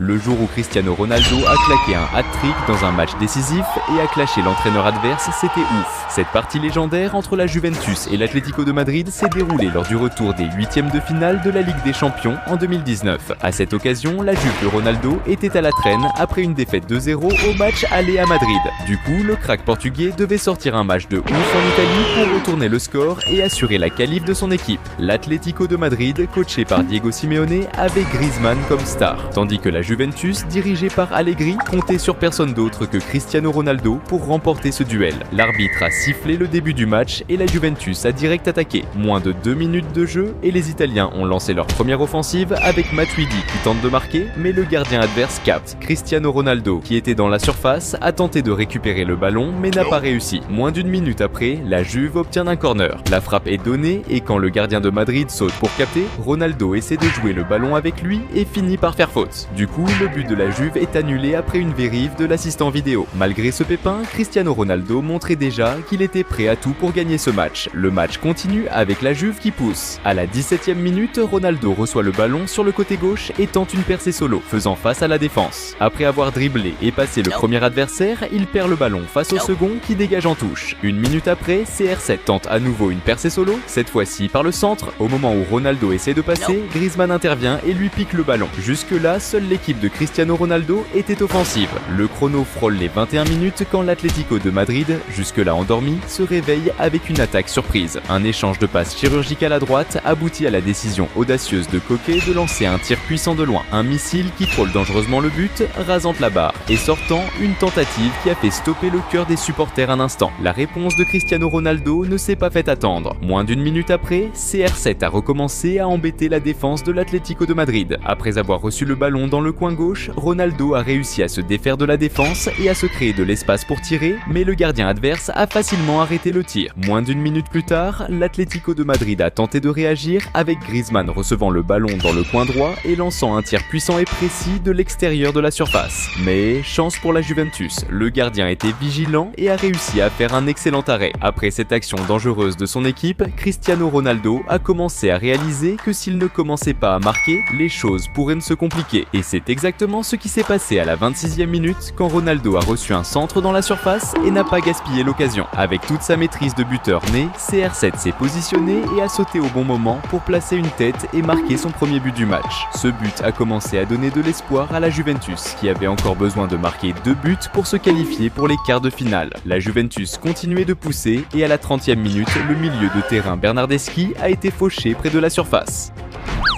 Le jour où Cristiano Ronaldo a claqué un hat-trick dans un match décisif et a clashé l'entraîneur adverse, c'était ouf. Cette partie légendaire entre la Juventus et l'Atlético de Madrid s'est déroulée lors du retour des huitièmes de finale de la Ligue des Champions en 2019. À cette occasion, la Juve de Ronaldo était à la traîne après une défaite 2-0 au match aller à Madrid. Du coup, le crack portugais devait sortir un match de ouf en Italie pour retourner le score et assurer la qualif de son équipe. L'Atlético de Madrid, coaché par Diego Simeone, avait Griezmann comme star, tandis que la Juventus, dirigée par Allegri, comptait sur personne d'autre que Cristiano Ronaldo pour remporter ce duel. L'arbitre a sifflé le début du match et la Juventus a direct attaqué. Moins de 2 minutes de jeu et les Italiens ont lancé leur première offensive avec Matuidi qui tente de marquer, mais le gardien adverse capte. Cristiano Ronaldo, qui était dans la surface, a tenté de récupérer le ballon mais n'a pas réussi. Moins d'une minute après, la Juve obtient un corner. La frappe est donnée et quand le gardien de Madrid saute pour capter, Ronaldo essaie de jouer le ballon avec lui et finit par faire faute. Du coup, le but de la Juve est annulé après une vérification de l'assistant vidéo. Malgré ce pépin, Cristiano Ronaldo montrait déjà qu'il était prêt à tout pour gagner ce match. Le match continue avec la Juve qui pousse. À la 17e minute, Ronaldo reçoit le ballon sur le côté gauche et tente une percée solo, faisant face à la défense. Après avoir dribblé et passé le premier adversaire, il perd le ballon face au second qui dégage en touche. Une minute après, CR7 tente à nouveau une percée solo, cette fois-ci par le centre. Au moment où Ronaldo essaie de passer, Griezmann intervient et lui pique le ballon. Jusque-là, seule l'équipe de Cristiano Ronaldo était offensive. Le chrono frôle les 21 minutes quand l'Atlético de Madrid, jusque-là endormi, se réveille avec une attaque surprise. Un échange de passes chirurgicales à droite aboutit à la décision audacieuse de Koke de lancer un tir puissant de loin. Un missile qui frôle dangereusement le but, rasant la barre et sortant une tentative qui a fait stopper le cœur des supporters un instant. La réponse de Cristiano Ronaldo ne s'est pas fait attendre. Moins d'une minute après, CR7 a recommencé à embêter la défense de l'Atlético de Madrid. Après avoir reçu le ballon dans le coin gauche, Ronaldo a réussi à se défaire de la défense et à se créer de l'espace pour tirer, mais le gardien adverse a facilement arrêté le tir. Moins d'une minute plus tard, l'Atlético de Madrid a tenté de réagir avec Griezmann recevant le ballon dans le coin droit et lançant un tir puissant et précis de l'extérieur de la surface. Mais chance pour la Juventus, le gardien était vigilant et a réussi à faire un excellent arrêt. Après cette action dangereuse de son équipe, Cristiano Ronaldo a commencé à réaliser que s'il ne commençait pas à marquer, les choses pourraient se compliquer. Et c'est exactement ce qui s'est passé à la 26e minute quand Ronaldo a reçu un centre dans la surface et n'a pas gaspillé l'occasion. Avec toute sa maîtrise de buteur née, CR7 s'est positionné et a sauté au bon moment pour placer une tête et marquer son premier but du match. Ce but a commencé à donner de l'espoir à la Juventus, qui avait encore besoin de marquer 2 buts pour se qualifier pour les quarts de finale. La Juventus continuait de pousser et à la 30e minute, le milieu de terrain Bernardeschi a été fauché près de la surface.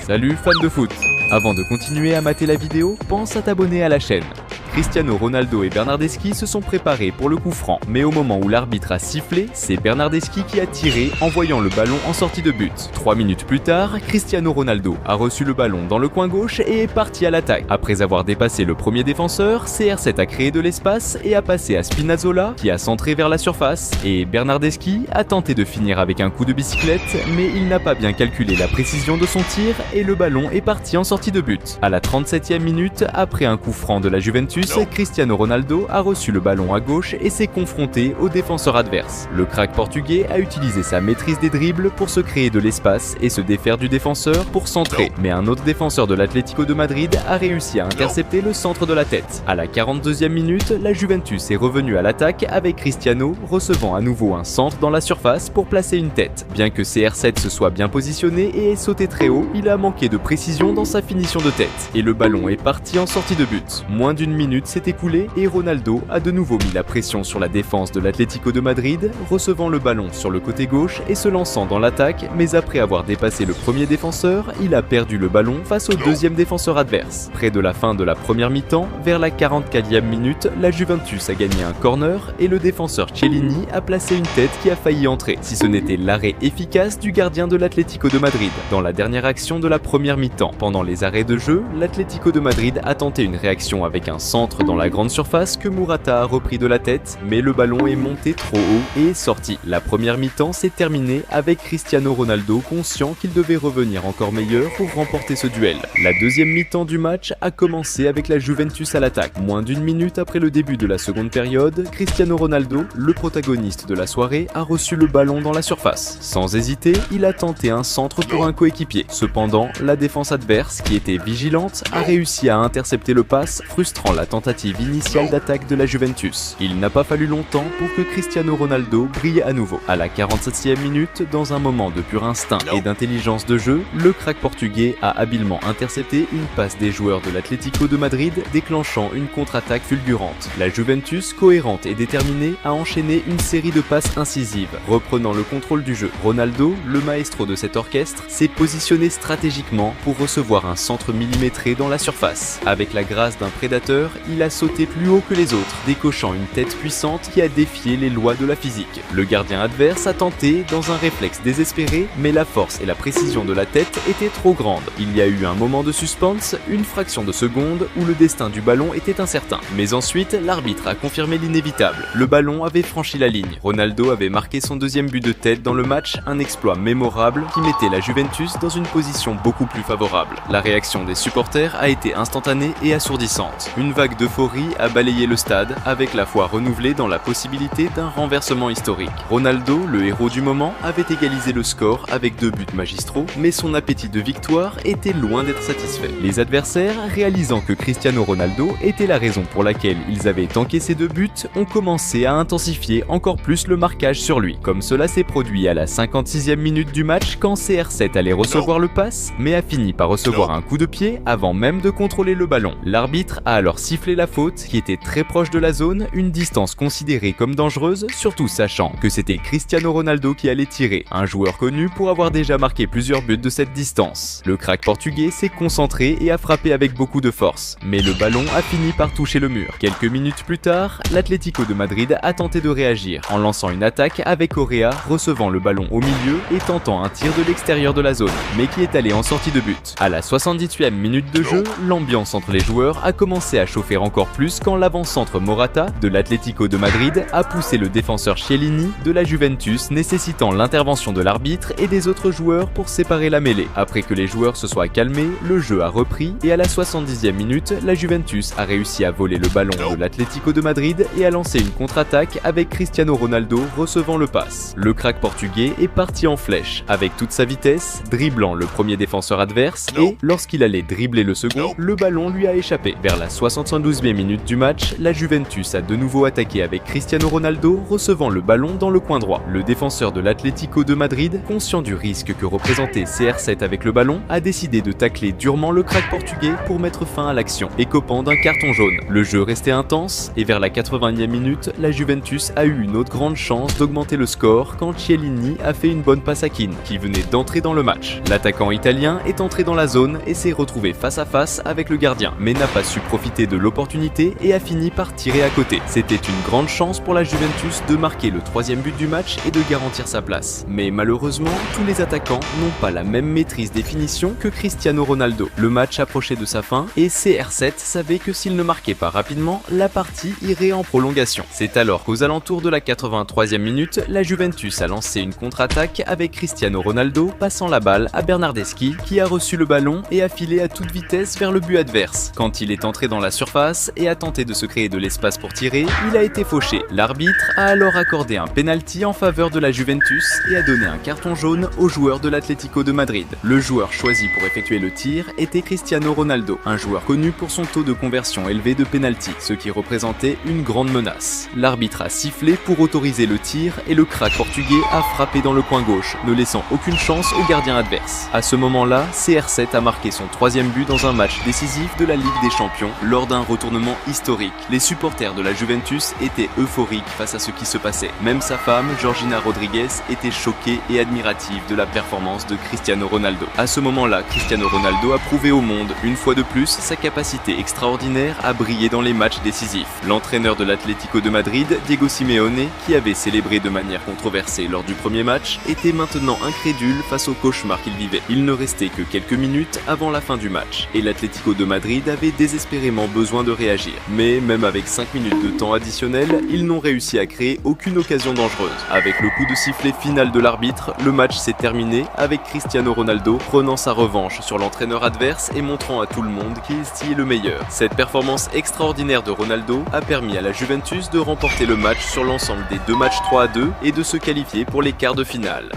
Salut fans de foot! Avant de continuer à mater la vidéo, pense à t'abonner à la chaîne. Cristiano Ronaldo et Bernardeschi se sont préparés pour le coup franc, mais au moment où l'arbitre a sifflé, c'est Bernardeschi qui a tiré en voyant le ballon en sortie de but. 3 minutes plus tard, Cristiano Ronaldo a reçu le ballon dans le coin gauche et est parti à l'attaque. Après avoir dépassé le premier défenseur, CR7 a créé de l'espace et a passé à Spinazzola qui a centré vers la surface et Bernardeschi a tenté de finir avec un coup de bicyclette, mais il n'a pas bien calculé la précision de son tir et le ballon est parti en sortie de but. À la 37e minute, après un coup franc de la Juventus, Cristiano Ronaldo a reçu le ballon à gauche et s'est confronté au défenseur adverse. Le crack portugais a utilisé sa maîtrise des dribbles pour se créer de l'espace et se défaire du défenseur pour centrer, mais un autre défenseur de l'Atlético de Madrid a réussi à intercepter le centre de la tête. À la 42e minute, la Juventus est revenue à l'attaque avec Cristiano recevant à nouveau un centre dans la surface pour placer une tête. Bien que CR7 se soit bien positionné et ait sauté très haut, il a manqué de précision dans sa finition de tête et le ballon est parti en sortie de but. Moins d'une minute s'est écoulée et Ronaldo a de nouveau mis la pression sur la défense de l'Atlético de Madrid, recevant le ballon sur le côté gauche et se lançant dans l'attaque, mais après avoir dépassé le premier défenseur, il a perdu le ballon face au deuxième défenseur adverse. Près de la fin de la première mi-temps, vers la 44e minute, la Juventus a gagné un corner et le défenseur Chiellini a placé une tête qui a failli entrer, si ce n'était l'arrêt efficace du gardien de l'Atlético de Madrid. Dans la dernière action de la première mi-temps, pendant les arrêts de jeu, l'Atlético de Madrid a tenté une réaction avec un centre centre dans la grande surface que Morata a repris de la tête, mais le ballon est monté trop haut et est sorti. La première mi-temps s'est terminée avec Cristiano Ronaldo conscient qu'il devait revenir encore meilleur pour remporter ce duel. La deuxième mi-temps du match a commencé avec la Juventus à l'attaque. Moins d'une minute après le début de la seconde période, Cristiano Ronaldo, le protagoniste de la soirée, a reçu le ballon dans la surface. Sans hésiter, il a tenté un centre pour un coéquipier. Cependant, la défense adverse, qui était vigilante, a réussi à intercepter le pass, frustrant la tentative initiale d'attaque de la Juventus. Il n'a pas fallu longtemps pour que Cristiano Ronaldo brille à nouveau. À la 47e minute, dans un moment de pur instinct et d'intelligence de jeu, le crack portugais a habilement intercepté une passe des joueurs de l'Atlético de Madrid, déclenchant une contre-attaque fulgurante. La Juventus, cohérente et déterminée, a enchaîné une série de passes incisives, reprenant le contrôle du jeu. Ronaldo, le maestro de cet orchestre, s'est positionné stratégiquement pour recevoir un centre millimétré dans la surface. Avec la grâce d'un prédateur, il a sauté plus haut que les autres, décochant une tête puissante qui a défié les lois de la physique. Le gardien adverse a tenté, dans un réflexe désespéré, mais la force et la précision de la tête étaient trop grandes. Il y a eu un moment de suspense, une fraction de seconde, où le destin du ballon était incertain. Mais ensuite, l'arbitre a confirmé l'inévitable. Le ballon avait franchi la ligne. Ronaldo avait marqué son deuxième but de tête dans le match, un exploit mémorable qui mettait la Juventus dans une position beaucoup plus favorable. La réaction des supporters a été instantanée et assourdissante. Une vague d'euphorie a balayé le stade, avec la foi renouvelée dans la possibilité d'un renversement historique. Ronaldo, le héros du moment, avait égalisé le score avec 2 buts magistraux, mais son appétit de victoire était loin d'être satisfait. Les adversaires, réalisant que Cristiano Ronaldo était la raison pour laquelle ils avaient encaissé 2 buts, ont commencé à intensifier encore plus le marquage sur lui. Comme cela s'est produit à la 56e minute du match quand CR7 allait recevoir le pass, mais a fini par recevoir un coup de pied avant même de contrôler le ballon. L'arbitre a alors sifflé la faute qui était très proche de la zone, une distance considérée comme dangereuse, surtout sachant que c'était Cristiano Ronaldo qui allait tirer, un joueur connu pour avoir déjà marqué plusieurs buts de cette distance. Le crack portugais s'est concentré et a frappé avec beaucoup de force, mais le ballon a fini par toucher le mur. Quelques minutes plus tard, l'Atlético de Madrid a tenté de réagir en lançant une attaque avec Correa recevant le ballon au milieu et tentant un tir de l'extérieur de la zone, mais qui est allé en sortie de but. À la 78e minute de jeu, l'ambiance entre les joueurs a commencé à chauffer encore plus quand l'avant-centre Morata de l'Atlético de Madrid a poussé le défenseur Chiellini de la Juventus, nécessitant l'intervention de l'arbitre et des autres joueurs pour séparer la mêlée. Après que les joueurs se soient calmés, le jeu a repris et à la 70e minute, la Juventus a réussi à voler le ballon de l'Atlético de Madrid et a lancé une contre-attaque avec Cristiano Ronaldo recevant le pass. Le crack portugais est parti en flèche avec toute sa vitesse, dribblant le premier défenseur adverse et, lorsqu'il allait dribbler le second, le ballon lui a échappé. Vers la 72e minute du match, la Juventus a de nouveau attaqué avec Cristiano Ronaldo recevant le ballon dans le coin droit. Le défenseur de l'Atlético de Madrid, conscient du risque que représentait CR7 avec le ballon, a décidé de tacler durement le crack portugais pour mettre fin à l'action, écopant d'un carton jaune. Le jeu restait intense et vers la 80e minute, la Juventus a eu une autre grande chance d'augmenter le score quand Chiellini a fait une bonne passe à Keane, qui venait d'entrer dans le match. L'attaquant italien est entré dans la zone et s'est retrouvé face à face avec le gardien, mais n'a pas su profiter de l'opportunité et a fini par tirer à côté. C'était une grande chance pour la Juventus de marquer le 3e but du match et de garantir sa place. Mais malheureusement, tous les attaquants n'ont pas la même maîtrise des finitions que Cristiano Ronaldo. Le match approchait de sa fin et CR7 savait que s'il ne marquait pas rapidement, la partie irait en prolongation. C'est alors qu'aux alentours de la 83e minute, la Juventus a lancé une contre-attaque avec Cristiano Ronaldo passant la balle à Bernardeschi qui a reçu le ballon et a filé à toute vitesse vers le but adverse. Quand il est entré dans la surface et a tenté de se créer de l'espace pour tirer, il a été fauché. L'arbitre a alors accordé un penalty en faveur de la Juventus et a donné un carton jaune au joueur de l'Atlético de Madrid. Le joueur choisi pour effectuer le tir était Cristiano Ronaldo, un joueur connu pour son taux de conversion élevé de penalty, ce qui représentait une grande menace. L'arbitre a sifflé pour autoriser le tir et le crack portugais a frappé dans le coin gauche, ne laissant aucune chance au gardien adverse. À ce moment-là, CR7 a marqué son 3e but dans un match décisif de la Ligue des Champions lors d'un retournement historique. Les supporters de la Juventus étaient euphoriques face à ce qui se passait. Même sa femme, Georgina Rodriguez, était choquée et admirative de la performance de Cristiano Ronaldo. À ce moment-là, Cristiano Ronaldo a prouvé au monde, une fois de plus, sa capacité extraordinaire à briller dans les matchs décisifs. L'entraîneur de l'Atlético de Madrid, Diego Simeone, qui avait célébré de manière controversée lors du premier match, était maintenant incrédule face au cauchemar qu'il vivait. Il ne restait que quelques minutes avant la fin du match, et l'Atlético de Madrid avait désespérément besoin besoin de réagir. Mais même avec 5 minutes de temps additionnel, ils n'ont réussi à créer aucune occasion dangereuse. Avec le coup de sifflet final de l'arbitre, le match s'est terminé avec Cristiano Ronaldo prenant sa revanche sur l'entraîneur adverse et montrant à tout le monde qui est le meilleur. Cette performance extraordinaire de Ronaldo a permis à la Juventus de remporter le match sur l'ensemble des 2 matchs 3-2 et de se qualifier pour les quarts de finale.